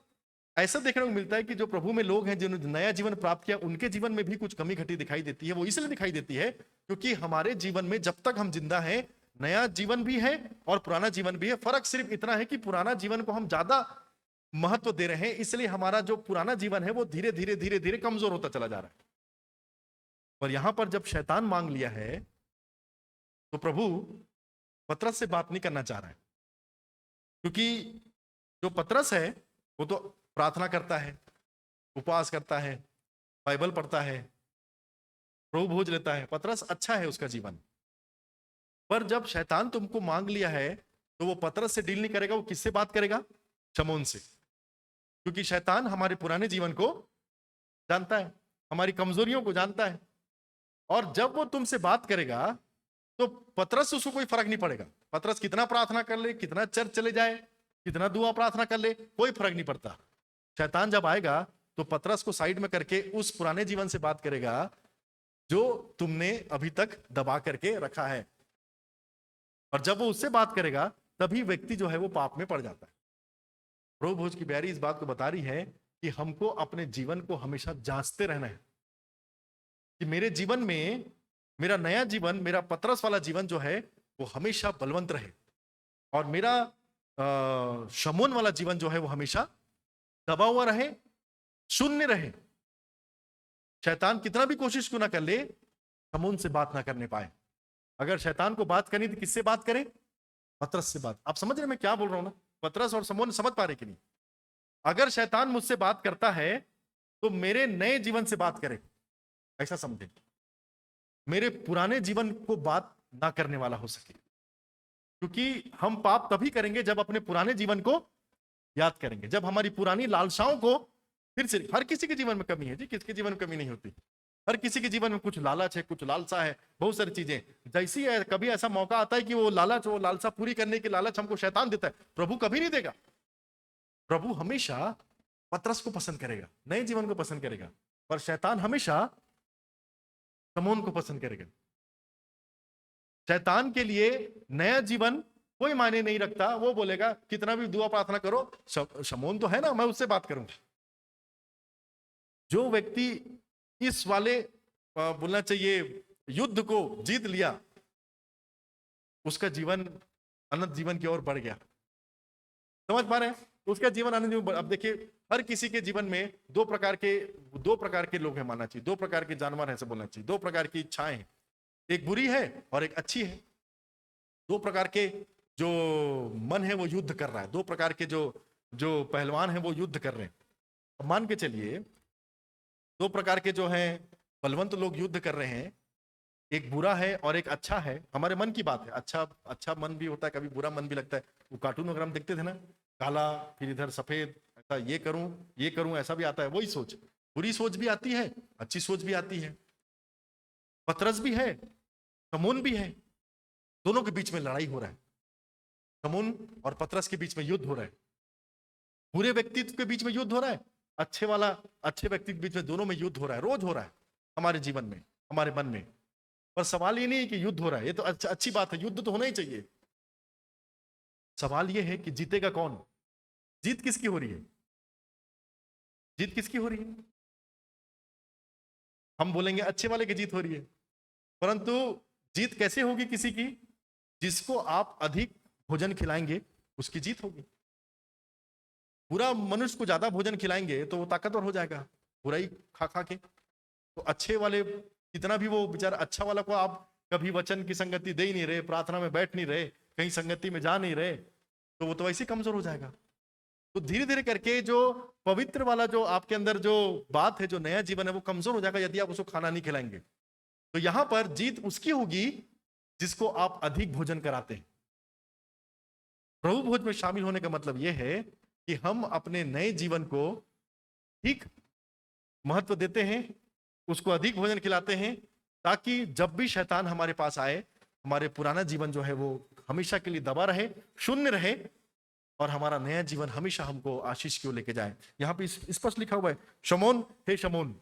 ऐसा देखने को मिलता है कि जो प्रभु में लोग हैं जिन्होंने नया जीवन प्राप्त किया उनके जीवन में भी कुछ कमी घटी दिखाई देती है। वो इसलिए दिखाई देती है क्योंकि हमारे जीवन में जब तक हम जिंदा हैं नया जीवन भी है और पुराना जीवन भी है। फर्क सिर्फ इतना है कि पुराना जीवन को हम ज्यादा महत्व दे रहे हैं, इसलिए हमारा जो पुराना जीवन है वो धीरे धीरे धीरे धीरे कमजोर होता चला जा रहा है। पर यहां पर जब शैतान मांग लिया है तो प्रभु पतरस से बात नहीं करना चाह रहा है, क्योंकि जो पतरस है वो तो प्रार्थना करता है, उपवास करता है, बाइबल पढ़ता है, प्रभु भोज लेता है, पतरस अच्छा है उसका जीवन। पर जब शैतान तुमको मांग लिया है तो वो पतरस से डील नहीं करेगा, वो किससे बात करेगा? शमौन से। क्योंकि शैतान हमारे पुराने जीवन को जानता है, हमारी कमजोरियों को जानता है, और जब वो तुमसे बात करेगा तो पतरस उसको कोई फर्क नहीं पड़ेगा। पतरस कितना प्रार्थना कर ले, कितना चर्च चले जाए, कितना दुआ प्रार्थना कर ले, कोई फर्क नहीं पड़ता। शैतान जब आएगा तो पतरस को साइड में करके उस पुराने जीवन से बात करेगा जो तुमने अभी तक दबा करके रखा है, और जब वो उससे बात करेगा तभी व्यक्ति जो है वो पाप में पड़ जाता है। प्रभु भोज की ब्यारी इस बात को बता रही है कि हमको अपने जीवन को हमेशा जांचते रहना है कि मेरे जीवन में मेरा नया जीवन, मेरा पतरस वाला जीवन जो है वो हमेशा बलवंत रहे, और मेरा शमौन वाला जीवन जो है वो हमेशा दबा हुआ रहे, शून्य रहे। शैतान कितना भी कोशिश क्यों ना कर ले, शमौन से बात ना करने पाए। अगर शैतान को बात करनी तो किससे बात करे? पतरस से बात। आप समझ रहे मैं क्या बोल रहा हूं ना? पतरस और शमौन समझ पा रहे कि नहीं? अगर शैतान मुझसे बात करता है तो मेरे नए जीवन से बात करे, ऐसा समझे, मेरे पुराने जीवन को बात ना करने वाला हो सके। क्योंकि हम पाप तभी करेंगे जब अपने पुराने जीवन को याद करेंगे, जब हमारी पुरानी लालसाओं को फिर से। हर किसी के जीवन में कमी है जी, किसके जीवन में कमी नहीं होती? हर किसी के जीवन में कुछ लालच है, कुछ लालसा है, बहुत सारी चीजें। जैसी है कभी ऐसा मौका आता है कि वो लालच, वो लालसा पूरी करने की लालच हमको शैतान देता है, प्रभु कभी नहीं देगा। प्रभु हमेशा पतरस को पसंद करेगा, नए जीवन को पसंद करेगा, पर शैतान हमेशा शमौन को पसंद करेगा। शैतान के लिए नया जीवन कोई मायने नहीं रखता। वो बोलेगा कितना भी दुआ प्रार्थना करो, शमौन तो है ना, मैं उससे बात करूंगा। जो व्यक्ति इस वाले बोलना चाहिए युद्ध को जीत लिया, उसका जीवन अनंत जीवन की ओर बढ़ गया। समझ पा रहे हैं? उसका जीवन अनंत जीवन। अब देखिए हर किसी के जीवन में दो प्रकार के लोग हैं मानना चाहिए, दो प्रकार के जानवर हैं ऐसे बोलना चाहिए, दो प्रकार की इच्छाएं हैं, एक बुरी है और एक अच्छी है। दो प्रकार के जो मन है वो युद्ध कर रहा है, दो प्रकार के जो पहलवान है वो युद्ध कर रहे हैं। अब मान के चलिए दो प्रकार के जो हैं बलवंत लोग युद्ध कर रहे हैं, एक बुरा है और एक अच्छा है। हमारे मन की बात है, अच्छा मन भी होता है, कभी बुरा मन भी लगता है। वो कार्टून वगैरह हम देखते थे ना, काला फिर इधर सफेद, ऐसा ये करूं ऐसा भी आता है। वही सोच, बुरी सोच भी आती है, अच्छी सोच भी आती है। पतरस भी है, शमौन भी है, दोनों के बीच में लड़ाई हो रहा है। शमौन और पतरस के बीच में युद्ध हो रहा है, बुरे व्यक्तित्व के बीच में युद्ध हो रहा है, अच्छे व्यक्ति के बीच में, दोनों में युद्ध हो रहा है, रोज हो रहा है हमारे जीवन में, हमारे मन में। पर सवाल ये नहीं है कि युद्ध हो रहा है, ये तो अच्छी बात है, युद्ध तो होना ही चाहिए। सवाल ये है कि जीतेगा कौन? जीत किसकी हो रही है? जीत किसकी हो रही है? हम बोलेंगे अच्छे वाले की जीत हो रही है, परंतु जीत कैसे होगी किसी की? जिसको आप अधिक भोजन खिलाएंगे उसकी जीत होगी। बुरा मनुष्य को ज्यादा भोजन खिलाएंगे तो वो ताकतवर हो जाएगा बुराई खा खा के। तो अच्छे वाले कितना भी वो बेचारा अच्छा वाला को आप कभी वचन की संगति दे ही नहीं रहे, प्रार्थना में बैठ नहीं रहे, कहीं संगति में जा नहीं रहे, तो वो तो वैसे ही कमजोर हो जाएगा। तो धीरे धीरे करके जो पवित्र वाला जो आपके अंदर जो बात है, जो नया जीवन है, वो कमजोर हो जाएगा यदि आप उसको खाना नहीं खिलाएंगे। तो यहां पर जीत उसकी होगी जिसको आप अधिक भोजन कराते हैं। प्रभु भोज में शामिल होने का मतलब यह है कि हम अपने नए जीवन को ठीक महत्व देते हैं, उसको अधिक भोजन खिलाते हैं, ताकि जब भी शैतान हमारे पास आए, हमारे पुराना जीवन जो है वो हमेशा के लिए दबा रहे, शून्य रहे, और हमारा नया जीवन हमेशा हमको आशीष की ओर लेके जाए। यहां पे स्पष्ट लिखा हुआ है, शमोन हे शमोन।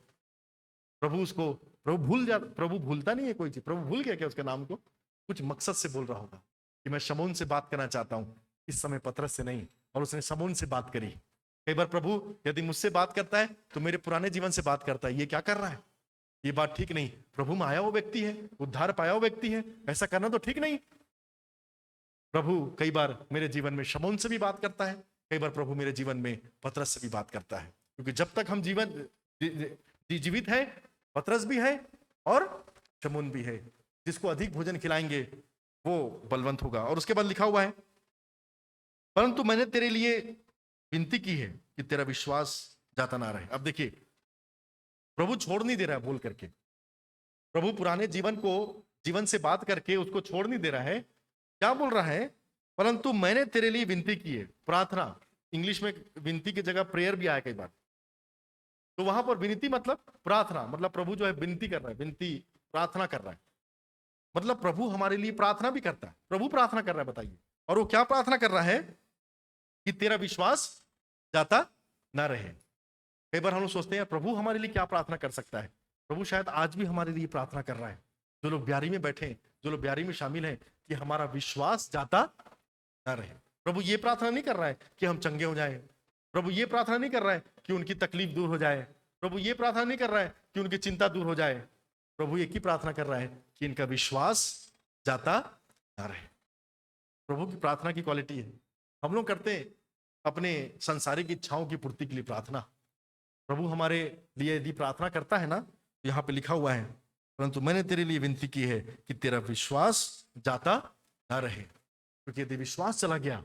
प्रभु भूलता नहीं है कोई चीज। प्रभु भूल गया क्या उसके नाम को? कुछ मकसद से बोल रहा होगा कि मैं शमोन से बात करना चाहता हूं, इस समय पतरस से नहीं। और उसने शमोन से बात करी। कई बार प्रभु यदि मुझसे बात करता है तो मेरे पुराने जीवन से बात करता है, ये क्या कर रहा है, ये बात ठीक नहीं। प्रभु में आया वो व्यक्ति है, उद्धार पाया वो व्यक्ति है, ऐसा करना तो ठीक नहीं। प्रभु कई बार मेरे जीवन में शमोन से भी बात करता है, कई बार प्रभु मेरे जीवन में पतरस से भी बात करता है, क्योंकि जब तक हम जीवित है, पतरस भी है और शमोन भी है। जिसको अधिक भोजन खिलाएंगे वो बलवंत होगा। और उसके बाद लिखा हुआ है, परंतु मैंने तेरे लिए विनती की है कि तेरा विश्वास जाता ना रहे। अब देखिए, प्रभु छोड़ नहीं दे रहा है बोल करके। प्रभु पुराने जीवन से बात करके उसको छोड़ नहीं दे रहा है। क्या बोल रहा है? परंतु मैंने तेरे लिए विनती की है। प्रार्थना, इंग्लिश में विनती की जगह प्रेयर भी आया कई बार। तो वहां पर विनती मतलब प्रार्थना, मतलब प्रभु जो है विनती कर रहा है, विनती प्रार्थना कर रहा है। मतलब प्रभु हमारे लिए प्रार्थना भी करता है। प्रभु प्रार्थना कर रहा है, बताइए। और वो क्या प्रार्थना कर रहा है? कि तेरा विश्वास जाता ना रहे। कई बार हम लोग सोचते हैं प्रभु हमारे लिए क्या प्रार्थना कर सकता है। प्रभु शायद आज भी हमारे लिए प्रार्थना कर रहा है। जो लोग ब्यारी में बैठे हैं, जो लोग ब्यारी में शामिल हैं, कि हमारा विश्वास जाता ना रहे। प्रभु ये प्रार्थना नहीं कर रहा है कि हम चंगे हो जाएं। प्रभु ये प्रार्थना नहीं कर रहा है कि उनकी तकलीफ दूर हो जाए। प्रभु ये प्रार्थना नहीं कर रहा है कि उनकी चिंता दूर हो जाए। प्रभु एक ही प्रार्थना कर रहा है कि इनका विश्वास जाता ना रहे। प्रभु की प्रार्थना की क्वालिटी है। हम लोग करते हैं अपने संसारिक इच्छाओं की पूर्ति के लिए प्रार्थना। प्रभु हमारे लिए यदि प्रार्थना करता है ना, तो यहाँ पे लिखा हुआ है, परंतु मैंने तेरे लिए विनती की है कि तेरा विश्वास जाता ना रहे। क्योंकि यदि विश्वास चला गया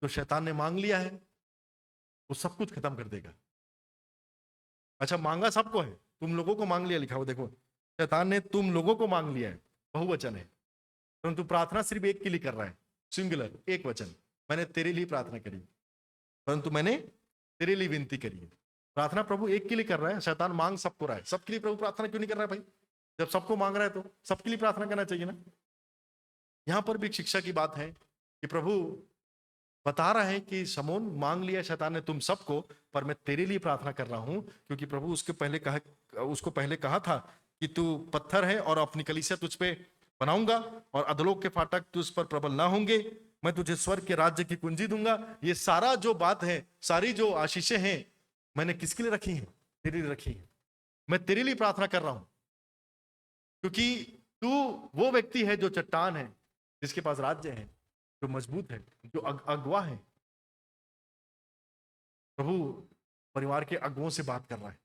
तो शैतान ने मांग लिया है, वो सब कुछ खत्म कर देगा। अच्छा, मांगा सबको है, तुम लोगों को मांग लिया, लिखा हुआ देखो, शैतान ने तुम लोगों को मांग लिया है, बहुवचन है। परंतु प्रार्थना सिर्फ एक के लिए कर रहा है, सिंगुलर, एक वचन। मैंने तेरे लिए प्रार्थना करी, परंतु मैंने तेरे लिए विनती करी है। प्रार्थना प्रभु एक के लिए कर रहा है, शैतान मांग सबको रहा है। सबके लिए प्रभु प्रार्थना क्यों नहीं कर रहा है भाई? जब सबको मांग रहा है तो सबके लिए प्रार्थना करना चाहिए ना। यहां पर भी एक शिक्षा की बात है कि प्रभु बता रहा है कि शमोन, मांग लिया शैतान ने तुम सबको, पर मैं तेरे लिए प्रार्थना कर रहा हूं। क्योंकि प्रभु उसको पहले कहा था कि तू पत्थर है और अपनी कलीसिया तुझ पे बनाऊंगा, और अधलोक के फाटक तुझ पर प्रबल ना होंगे। मैं तुझे स्वर्ग के राज्य की कुंजी दूंगा। ये सारा जो बात है, सारी जो आशीषें हैं, मैंने किसके लिए रखी हैं? तेरे लिए रखी हैं। मैं तेरे लिए प्रार्थना कर रहा हूं, क्योंकि तू वो व्यक्ति है जो चट्टान है, जिसके पास राज्य है, जो मजबूत है, जो अगवा है। प्रभु परिवार के अगुओं से बात कर रहा है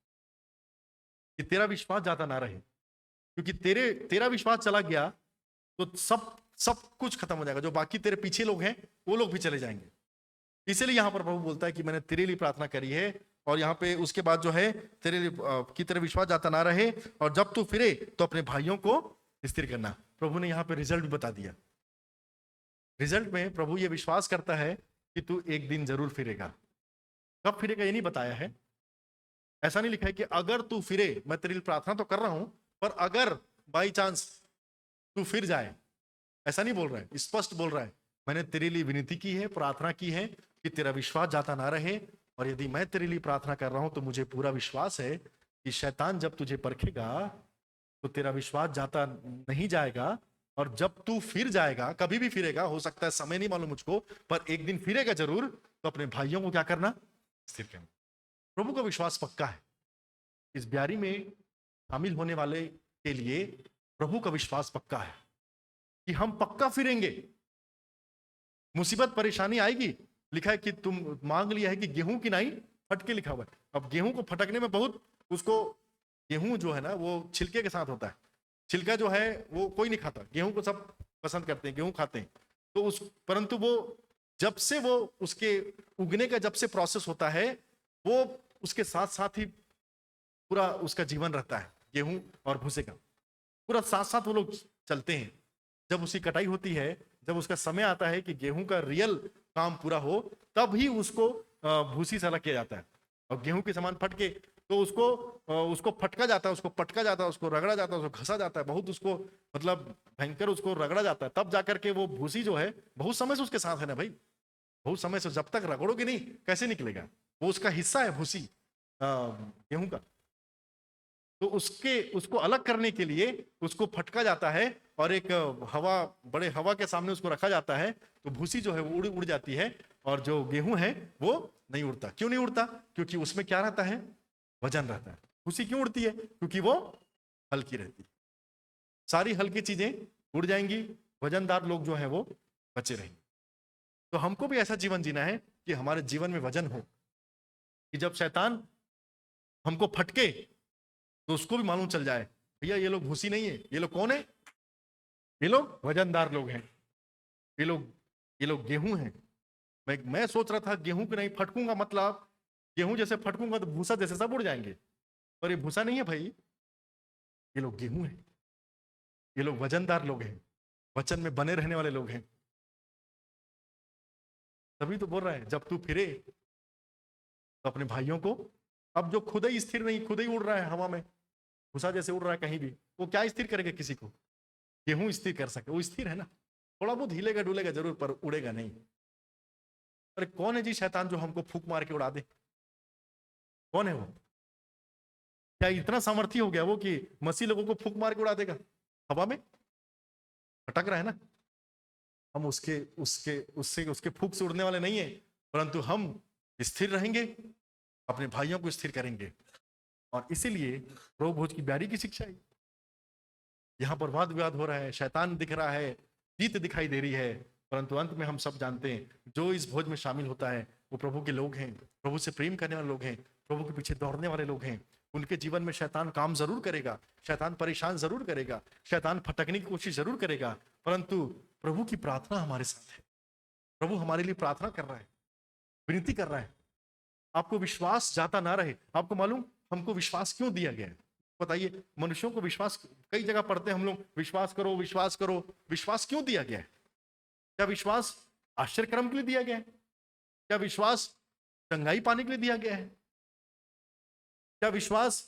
कि तेरा विश्वास जाता ना रहे, क्योंकि तेरा विश्वास चला गया तो सब कुछ खत्म हो जाएगा। जो बाकी तेरे पीछे लोग हैं वो लोग भी चले जाएंगे। इसलिए यहां पर प्रभु बोलता है कि मैंने तेरे लिए प्रार्थना करी है। और यहाँ पे उसके बाद जो है, तेरे लिए कि तेरा विश्वास जाता ना रहे, और जब तू फिरे तो अपने भाइयों को स्थिर करना। प्रभु ने यहाँ पे रिजल्ट भी बता दिया। रिजल्ट में प्रभु ये विश्वास करता है कि तू एक दिन जरूर फिरेगा। कब फिरेगा ये नहीं बताया है। ऐसा नहीं लिखा है कि अगर तू फिरे, मैं तेरे लिए प्रार्थना तो कर रहा हूं, पर अगर बाई चांस तू फिर जाए, ऐसा नहीं बोल रहा है। स्पष्ट बोल रहा है, मैंने तेरे लिए विनती की है, प्रार्थना की है कि तेरा विश्वास जाता ना रहे। और यदि मैं तेरे लिए प्रार्थना कर रहा हूं तो मुझे पूरा विश्वास है कि शैतान जब तुझे परखेगा तो तेरा विश्वास जाता नहीं जाएगा। और जब तू फिर जाएगा, कभी भी फिरेगा, हो सकता है समय नहीं मालूम मुझको, पर एक दिन फिरेगा जरूर, तो अपने भाइयों को क्या करना? स्थिर करना। प्रभु का विश्वास पक्का है। इस ब्यारी में शामिल होने वाले के लिए प्रभु का विश्वास पक्का है कि हम पक्का फिरेंगे। मुसीबत परेशानी आएगी, लिखा है कि तुम मांग लिया है कि गेहूं की नाई फटके, लिखा हुआ है। अब गेहूं को फटकने में बहुत उसको, गेहूं जो है ना वो छिलके के साथ होता है, छिलका जो है वो कोई नहीं खाता, गेहूं को सब पसंद करते हैं, गेहूं खाते हैं। तो उस परंतु वो जब से वो उसके उगने का जब से प्रोसेस होता है, वो उसके साथ साथ ही पूरा उसका जीवन रहता है, गेहूं और भूसे का पूरा साथ साथ वो लोग चलते हैं। जब उसकी कटाई होती है, जब उसका समय आता है कि गेहूं का रियल काम पूरा हो, तब ही उसको भूसी से अलग किया जाता है। और गेहूं के समान फटके तो उसको फटका जाता है, उसको पटका जाता है, उसको रगड़ा जाता है, उसको घसा जाता है, बहुत उसको मतलब भयंकर उसको रगड़ा जाता है, तब जाकर के वो भूसी जो है बहुत समय से उसके साथ है ना भाई, बहुत समय से, जब तक रगड़ोगे नहीं कैसे निकलेगा, वो उसका हिस्सा है भूसी गेहूं का। तो उसको अलग करने के लिए उसको फटका जाता है और एक हवा, बड़े हवा के सामने उसको रखा जाता है, तो भूसी जो है वो उड़ उड़ जाती है, और जो गेहूं है वो नहीं उड़ता। क्यों नहीं उड़ता? क्योंकि उसमें क्या रहता है? वजन रहता है। भूसी क्यों उड़ती है? क्योंकि वो हल्की रहती है। सारी हल्की चीजें उड़ जाएंगी, वजनदार लोग जो है वो बचे रहेंगे। तो हमको भी ऐसा जीवन जीना है कि हमारे जीवन में वजन हो, कि जब शैतान हमको फटके तो उसको भी मालूम चल जाए भैया ये लोग भूसी नहीं है, ये लोग कौन है? ये लोग वजनदार लोग हैं, ये लोग गेहूं हैं। मैं सोच रहा था गेहूं को नहीं फटकूंगा, मतलब गेहूं जैसे फटकूंगा तो भूसा जैसे सब उड़ जाएंगे, पर ये भूसा नहीं है भाई, ये लोग गेहूं हैं, ये लोग वजनदार लोग हैं, वचन में बने रहने वाले लोग हैं। तभी तो बोल रहा है जब तू फिरे तो अपने भाइयों को, अब जो खुद ही स्थिर नहीं, खुद ही उड़ रहा है हवा में, भूसा जैसे उड़ रहा है कहीं भी, वो क्या स्थिर करेगा किसी को? गेहूं स्थिर कर सके, वो स्थिर है ना, थोड़ा बहुत हिलेगा डुलेगा जरूर पर उड़ेगा नहीं। अरे कौन है जी शैतान जो हमको फूक मार के उड़ा दे? कौन है वो? क्या इतना सामर्थ्य हो गया वो कि मसीह लोगों को फूक मार के उड़ा देगा? हवा में भटक रहा है ना, हम उसके उसके उससे उसके फूक से उड़ने वाले नहीं है, परंतु हम स्थिर रहेंगे, अपने भाइयों को स्थिर करेंगे। और इसीलिए प्रभु भोज की ब्यारी की शिक्षा है। यहाँ पर वाद विवाद हो रहा है, शैतान दिख रहा है, जीत दिखाई दे रही है, परंतु अंत में हम सब जानते हैं जो इस भोज में शामिल होता है वो प्रभु के लोग हैं, प्रभु से प्रेम करने वाले लोग हैं, प्रभु के पीछे दौड़ने वाले लोग हैं। उनके जीवन में शैतान काम जरूर करेगा, शैतान परेशान जरूर करेगा, शैतान फटकने की कोशिश जरूर करेगा, परंतु प्रभु की प्रार्थना हमारे साथ है। प्रभु हमारे लिए प्रार्थना कर रहा है, विनती कर रहा है, आपको विश्वास जाता ना रहे। आपको मालूम हमको विश्वास क्यों दिया गया है? बताइए, मनुष्यों को विश्वास कई जगह पढ़ते हैं हम लोग, विश्वास करो विश्वास करो, विश्वास क्यों दिया गया है? क्या विश्वास आश्चर्यक्रम के लिए दिया गया है? क्या विश्वास चंगाई पाने के लिए दिया गया है? क्या विश्वास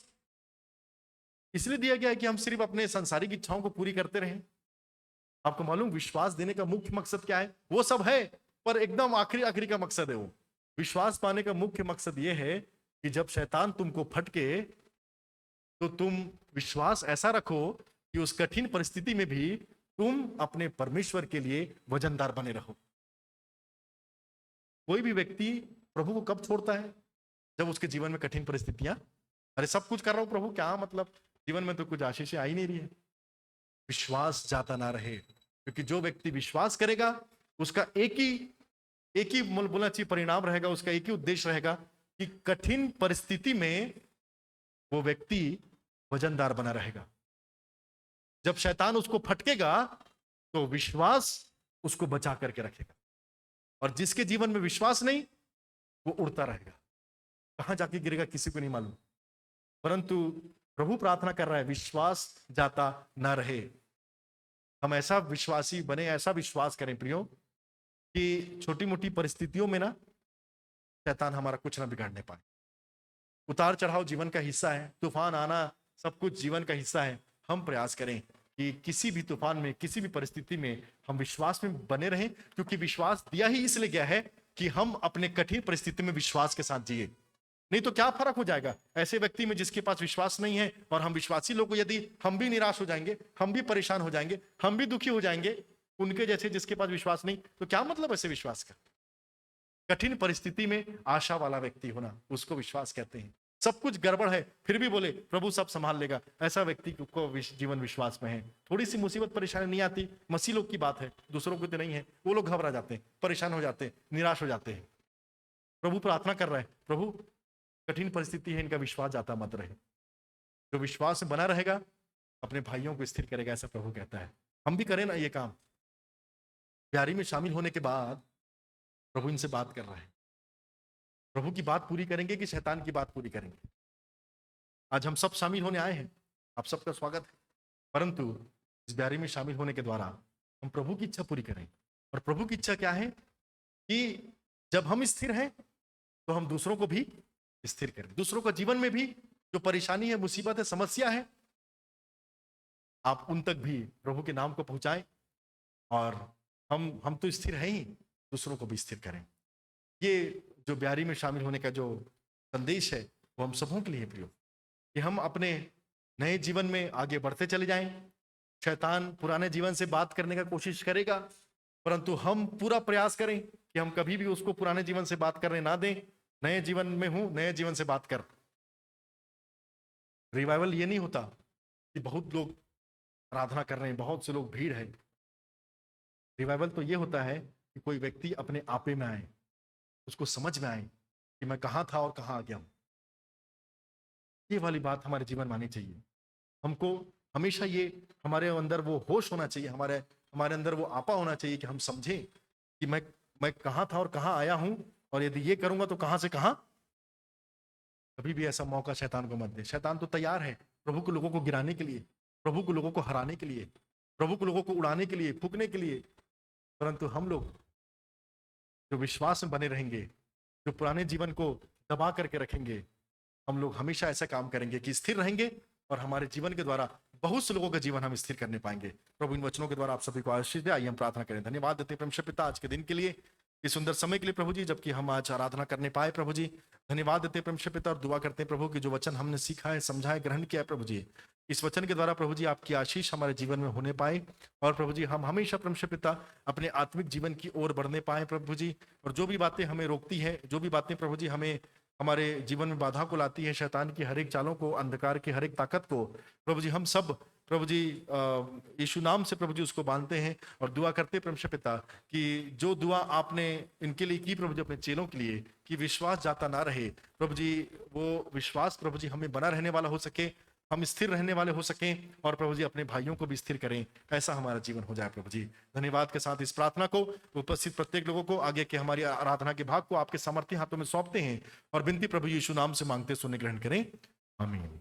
इसलिए दिया गया है कि हम सिर्फ अपने सांसारिक इच्छाओं को पूरी करते रहें? आपको मालूम विश्वास देने का मुख्य मकसद क्या है? वो सब है, पर एकदम आखिरी आखिरी का मकसद है वो। विश्वास पाने का मुख्य मकसद ये है कि जब शैतान तुमको फटके तो तुम विश्वास ऐसा रखो कि उस कठिन परिस्थिति में भी तुम अपने परमेश्वर के लिए वजनदार बने रहो। कोई भी व्यक्ति प्रभु को कब छोड़ता है? जब उसके जीवन में कठिन परिस्थितियां, अरे सब कुछ कर रहा हूं प्रभु, क्या मतलब जीवन में तो कुछ आशीष आ ही नहीं रही है। विश्वास जाता ना रहे, क्योंकि जो व्यक्ति विश्वास करेगा उसका एक ही बोलना चाहिए परिणाम रहेगा, उसका एक ही उद्देश्य रहेगा कि कठिन परिस्थिति में वो व्यक्ति वजनदार बना रहेगा। जब शैतान उसको फटकेगा तो विश्वास उसको बचा करके रखेगा, और जिसके जीवन में विश्वास नहीं वो उड़ता रहेगा, कहां जाके गिरेगा किसी को नहीं मालूम। परंतु प्रभु प्रार्थना कर रहा है विश्वास जाता ना रहे। हम ऐसा विश्वासी बने, ऐसा विश्वास करें प्रियो कि छोटी मोटी परिस्थितियों में ना शैतान हमारा कुछ ना बिगाड़ने पाए। उतार चढ़ाव जीवन का हिस्सा है, तूफान आना सब कुछ जीवन का हिस्सा है। हम प्रयास करें कि किसी भी तूफान में, किसी भी परिस्थिति में हम विश्वास में बने रहें, क्योंकि विश्वास दिया ही इसलिए गया है कि हम अपने कठिन परिस्थिति में विश्वास के साथ जिए। नहीं तो क्या फर्क हो जाएगा ऐसे व्यक्ति में जिसके पास विश्वास नहीं है, और हम विश्वासी लोग, यदि हम भी निराश हो जाएंगे, हम भी परेशान हो जाएंगे, हम भी दुखी हो जाएंगे उनके जैसे जिसके पास विश्वास नहीं, तो क्या मतलब ऐसे विश्वास का? कठिन परिस्थिति में आशा वाला व्यक्ति होना, उसको विश्वास कहते हैं। सब कुछ गड़बड़ है, फिर भी बोले प्रभु सब संभाल लेगा, ऐसा व्यक्ति को जीवन विश्वास में है। थोड़ी सी मुसीबत परेशानी नहीं आती, मसीह लोग की बात है, दूसरों को तो नहीं है, वो लोग घबरा जाते हैं, परेशान हो जाते हैं, निराश हो जाते हैं। प्रभु प्रार्थना कर रहा है, प्रभु कठिन परिस्थिति है, इनका विश्वास जाता मत रहे, जो विश्वास में बना रहेगा अपने भाइयों को स्थिर करेगा, ऐसा प्रभु कहता है। हम भी करें ना ये काम। प्यारी में शामिल होने के बाद प्रभु इनसे बात कर रहा है, प्रभु की बात पूरी करेंगे कि शैतान की बात पूरी करेंगे? आज हम सब शामिल होने आए हैं, आप सबका स्वागत है, परंतु इस ब्यारी में शामिल होने के द्वारा हम प्रभु की इच्छा पूरी करें। और प्रभु की इच्छा क्या है कि जब हम स्थिर हैं तो हम दूसरों को भी स्थिर करें, दूसरों का जीवन में भी जो परेशानी है, मुसीबत है, समस्या है, आप उन तक भी प्रभु के नाम को पहुंचाएं और हम तो स्थिर हैं ही, दूसरों को भी स्थिर करें। ये जो ब्यारी में शामिल होने का जो संदेश है वो हम सबों के लिए प्रिय, कि हम अपने नए जीवन में आगे बढ़ते चले जाएं। शैतान पुराने जीवन से बात करने का कोशिश करेगा, परंतु हम पूरा प्रयास करें कि हम कभी भी उसको पुराने जीवन से बात करने ना दें। नए जीवन में हूं, नए जीवन से बात कर। रिवाइवल ये नहीं होता कि बहुत लोग आराधना कर रहे हैं, बहुत से लोग भीड़ है। रिवाइवल तो ये होता है कि कोई व्यक्ति अपने आपे में आए, उसको समझ में आए कि मैं कहाँ था और कहाँ आ गया हूं। ये वाली बात हमारे जीवन में आनी चाहिए। हमको हमेशा ये हमारे अंदर वो होश होना चाहिए, हमारे अंदर वो आपा होना चाहिए कि हम समझें कि मैं कहाँ था और कहाँ आया हूं, और यदि ये करूंगा तो कहां से कहां। कभी भी ऐसा मौका शैतान को मत दे। शैतान तो तैयार है प्रभु को लोगों को गिराने के लिए, प्रभु को लोगों को हराने के लिए, प्रभु को लोगों को उड़ाने के लिए, फूकने के लिए। परंतु हम लोग जो विश्वास में बने रहेंगे, जो पुराने जीवन को दबा करके रखेंगे, हम लोग हमेशा ऐसा काम करेंगे कि स्थिर रहेंगे और हमारे जीवन के द्वारा बहुत से लोगों का जीवन हम स्थिर करने पाएंगे। प्रभु इन वचनों के द्वारा आप सभी को आशीष दे। आइए हम प्रार्थना करें। धन्यवाद देते हैं परमेश्वर पिता आज के दिन के लिए, इस सुंदर समय के लिए प्रभु जी, जबकि हम आज आराधना करने पाए प्रभु जी। धन्यवाद देते हैं परमेश्वर पिता और दुआ करते हैं प्रभु कि जो वचन हमने सीखा है, समझा है, ग्रहण किया है प्रभु जी, इस वचन के द्वारा प्रभु जी आपकी आशीष हमारे जीवन में होने पाए, और प्रभु जी हम हमेशा परमेश्वर पिता अपने आत्मिक जीवन की ओर बढ़ने पाए प्रभु जी। और जो भी बातें हमें रोकती है, जो भी बातें प्रभु जी हमें हमारे जीवन में बाधा को लाती है, शैतान की हर एक चालों को, अंधकार की हर एक ताकत को, प्रभु जी हम सब प्रभु जी यीशु नाम से प्रभु जी उसको बांधते हैं और दुआ करते हैं परमेश्वर पिता कि जो दुआ आपने इनके लिए की प्रभु जी, अपने चेलों के लिए, कि विश्वास जाता ना रहे प्रभु जी, वो विश्वास प्रभु जी हमें बना रहने वाला हो सके, हम स्थिर रहने वाले हो सकें, और प्रभु जी अपने भाइयों को भी स्थिर करें, ऐसा हमारा जीवन हो जाए प्रभु जी। धन्यवाद के साथ इस प्रार्थना को उपस्थित प्रत्येक लोगों को, आगे के हमारी आराधना के भाग को आपके सामर्थ्य हाथों में सौंपते हैं और विनती प्रभु यीशु नाम से मांगते सुने ग्रहण करें, आमीन।